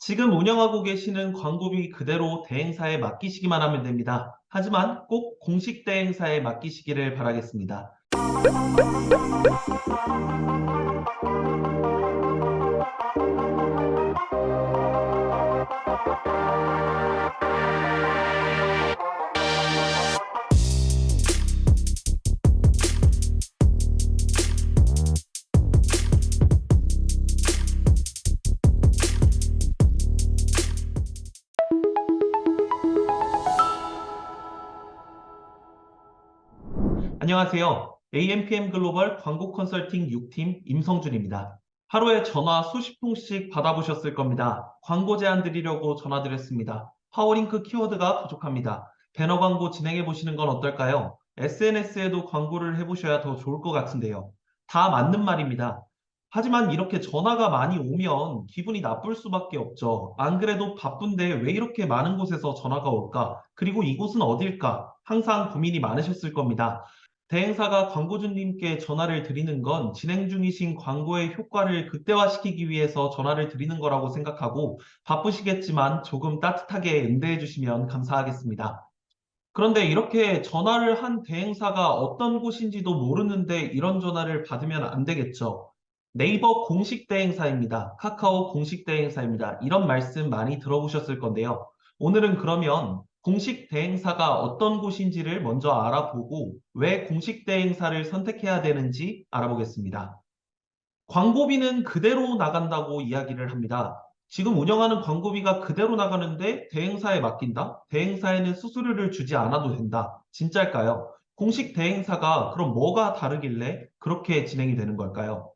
지금 운영하고 계시는 광고비 그대로 대행사에 맡기시기만 하면 됩니다. 하지만 꼭 공식 대행사에 맡기시기를 바라겠습니다. 안녕하세요. AMPM 글로벌 광고 컨설팅 6팀 임성준입니다. 하루에 전화 수십 통씩 받아보셨을 겁니다. 광고 제안 드리려고 전화드렸습니다. 파워링크 키워드가 부족합니다. 배너 광고 진행해 보시는 건 어떨까요? SNS에도 광고를 해보셔야 더 좋을 것 같은데요. 다 맞는 말입니다. 하지만 이렇게 전화가 많이 오면 기분이 나쁠 수밖에 없죠. 안 그래도 바쁜데 왜 이렇게 많은 곳에서 전화가 올까? 그리고 이곳은 어딜까? 항상 고민이 많으셨을 겁니다. 대행사가 광고주님께 전화를 드리는 건 진행 중이신 광고의 효과를 극대화시키기 위해서 전화를 드리는 거라고 생각하고 바쁘시겠지만 조금 따뜻하게 응대해 주시면 감사하겠습니다. 그런데 이렇게 전화를 한 대행사가 어떤 곳인지도 모르는데 이런 전화를 받으면 안 되겠죠. 네이버 공식 대행사입니다. 카카오 공식 대행사입니다. 이런 말씀 많이 들어보셨을 건데요. 오늘은 그러면 공식 대행사가 어떤 곳인지를 먼저 알아보고 왜 공식 대행사를 선택해야 되는지 알아보겠습니다. 광고비는 그대로 나간다고 이야기를 합니다. 지금 운영하는 광고비가 그대로 나가는데 대행사에 맡긴다? 대행사에는 수수료를 주지 않아도 된다. 진짜일까요? 공식 대행사가 그럼 뭐가 다르길래 그렇게 진행이 되는 걸까요?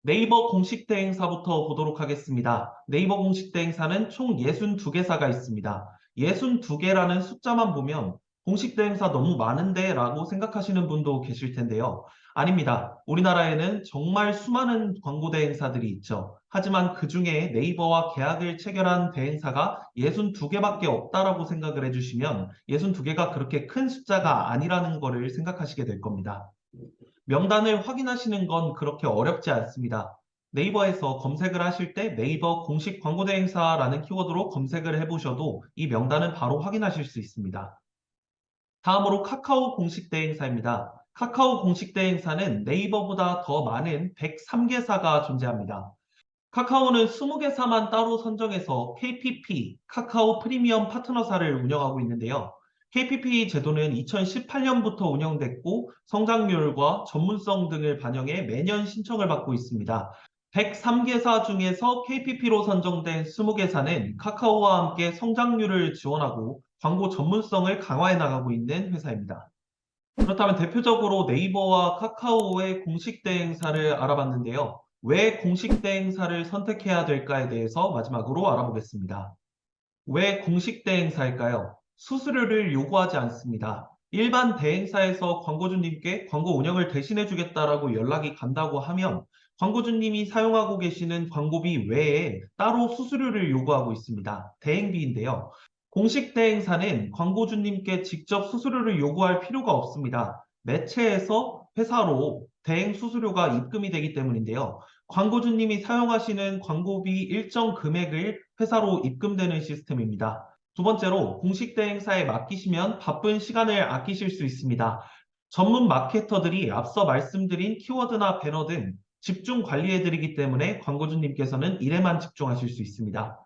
네이버 공식 대행사부터 보도록 하겠습니다. 네이버 공식 대행사는 총 62개사가 있습니다. 62개라는 숫자만 보면 공식 대행사 너무 많은데 라고 생각하시는 분도 계실 텐데요. 아닙니다. 우리나라에는 정말 수많은 광고 대행사들이 있죠. 하지만 그 중에 네이버와 계약을 체결한 대행사가 62개밖에 없다라고 생각을 해주시면 62개가 그렇게 큰 숫자가 아니라는 것을 생각하시게 될 겁니다. 명단을 확인하시는 건 그렇게 어렵지 않습니다. 네이버에서 검색을 하실 때 네이버 공식 광고 대행사라는 키워드로 검색을 해보셔도 이 명단은 바로 확인하실 수 있습니다. 다음으로 카카오 공식 대행사입니다. 카카오 공식 대행사는 네이버보다 더 많은 103개사가 존재합니다. 카카오는 20개사만 따로 선정해서 KPP, 카카오 프리미엄 파트너사를 운영하고 있는데요. KPP 제도는 2018년부터 운영됐고 성장률과 전문성 등을 반영해 매년 신청을 받고 있습니다. 103개사 중에서 KPP로 선정된 20개사는 카카오와 함께 성장률을 지원하고 광고 전문성을 강화해 나가고 있는 회사입니다. 그렇다면 대표적으로 네이버와 카카오의 공식 대행사를 알아봤는데요. 왜 공식 대행사를 선택해야 될까에 대해서 마지막으로 알아보겠습니다. 왜 공식 대행사일까요? 수수료를 요구하지 않습니다. 일반 대행사에서 광고주님께 광고 운영을 대신해 주겠다라고 연락이 간다고 하면 광고주님이 사용하고 계시는 광고비 외에 따로 수수료를 요구하고 있습니다. 대행비인데요. 공식 대행사는 광고주님께 직접 수수료를 요구할 필요가 없습니다. 매체에서 회사로 대행 수수료가 입금이 되기 때문인데요. 광고주님이 사용하시는 광고비 일정 금액을 회사로 입금되는 시스템입니다. 두 번째로 공식 대행사에 맡기시면 바쁜 시간을 아끼실 수 있습니다. 전문 마케터들이 앞서 말씀드린 키워드나 배너 등 집중 관리해드리기 때문에 광고주님께서는 일에만 집중하실 수 있습니다.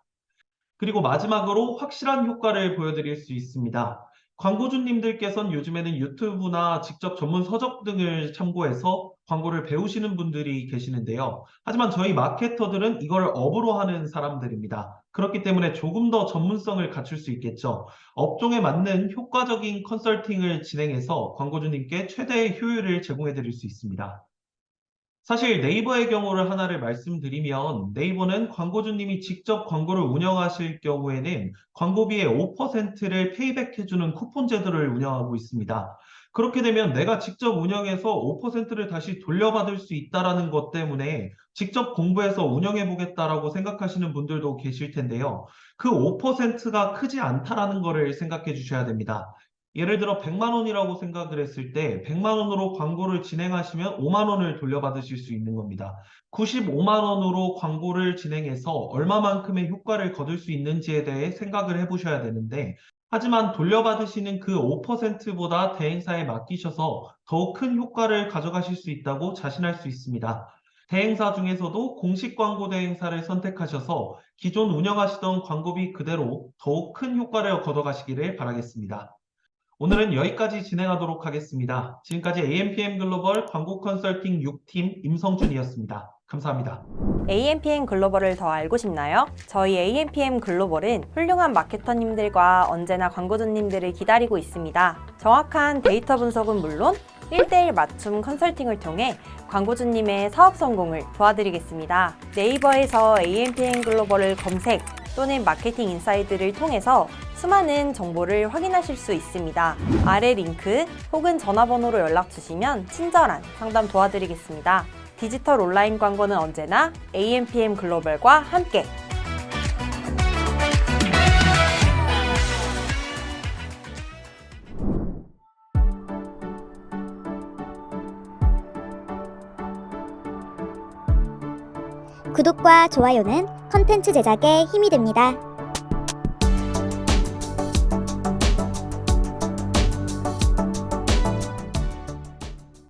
그리고 마지막으로 확실한 효과를 보여드릴 수 있습니다. 광고주님들께서는 요즘에는 유튜브나 직접 전문 서적 등을 참고해서 광고를 배우시는 분들이 계시는데요. 하지만 저희 마케터들은 이걸 업으로 하는 사람들입니다. 그렇기 때문에 조금 더 전문성을 갖출 수 있겠죠. 업종에 맞는 효과적인 컨설팅을 진행해서 광고주님께 최대의 효율을 제공해 드릴 수 있습니다. 사실 네이버의 경우를 하나를 말씀드리면 네이버는 광고주님이 직접 광고를 운영하실 경우에는 광고비의 5%를 페이백해주는 쿠폰 제도를 운영하고 있습니다. 그렇게 되면 내가 직접 운영해서 5%를 다시 돌려받을 수 있다는 것 때문에 직접 공부해서 운영해 보겠다라고 생각하시는 분들도 계실 텐데요. 그 5%가 크지 않다라는 것을 생각해 주셔야 됩니다. 예를 들어 100만 원이라고 생각을 했을 때 100만 원으로 광고를 진행하시면 5만 원을 돌려받으실 수 있는 겁니다. 95만 원으로 광고를 진행해서 얼마만큼의 효과를 거둘 수 있는지에 대해 생각을 해보셔야 되는데, 하지만 돌려받으시는 그 5%보다 대행사에 맡기셔서 더욱 큰 효과를 가져가실 수 있다고 자신할 수 있습니다. 대행사 중에서도 공식 광고 대행사를 선택하셔서 기존 운영하시던 광고비 그대로 더욱 큰 효과를 거둬가시기를 바라겠습니다. 오늘은 여기까지 진행하도록 하겠습니다. 지금까지 AMPM 글로벌 광고 컨설팅 6팀 임성준이었습니다. 감사합니다. AMPM 글로벌을 더 알고 싶나요? 저희 AMPM 글로벌은 훌륭한 마케터님들과 언제나 광고주님들을 기다리고 있습니다. 정확한 데이터 분석은 물론 1대1 맞춤 컨설팅을 통해 광고주님의 사업 성공을 도와드리겠습니다. 네이버에서 AMPM 글로벌을 검색 또는 마케팅 인사이드를 통해서 수많은 정보를 확인하실 수 있습니다. 아래 링크 혹은 전화번호로 연락 주시면 친절한 상담 도와드리겠습니다. 디지털 온라인 광고는 언제나 AMPM 글로벌과 함께. 구독과 좋아요는 컨텐츠 제작에 힘이 됩니다.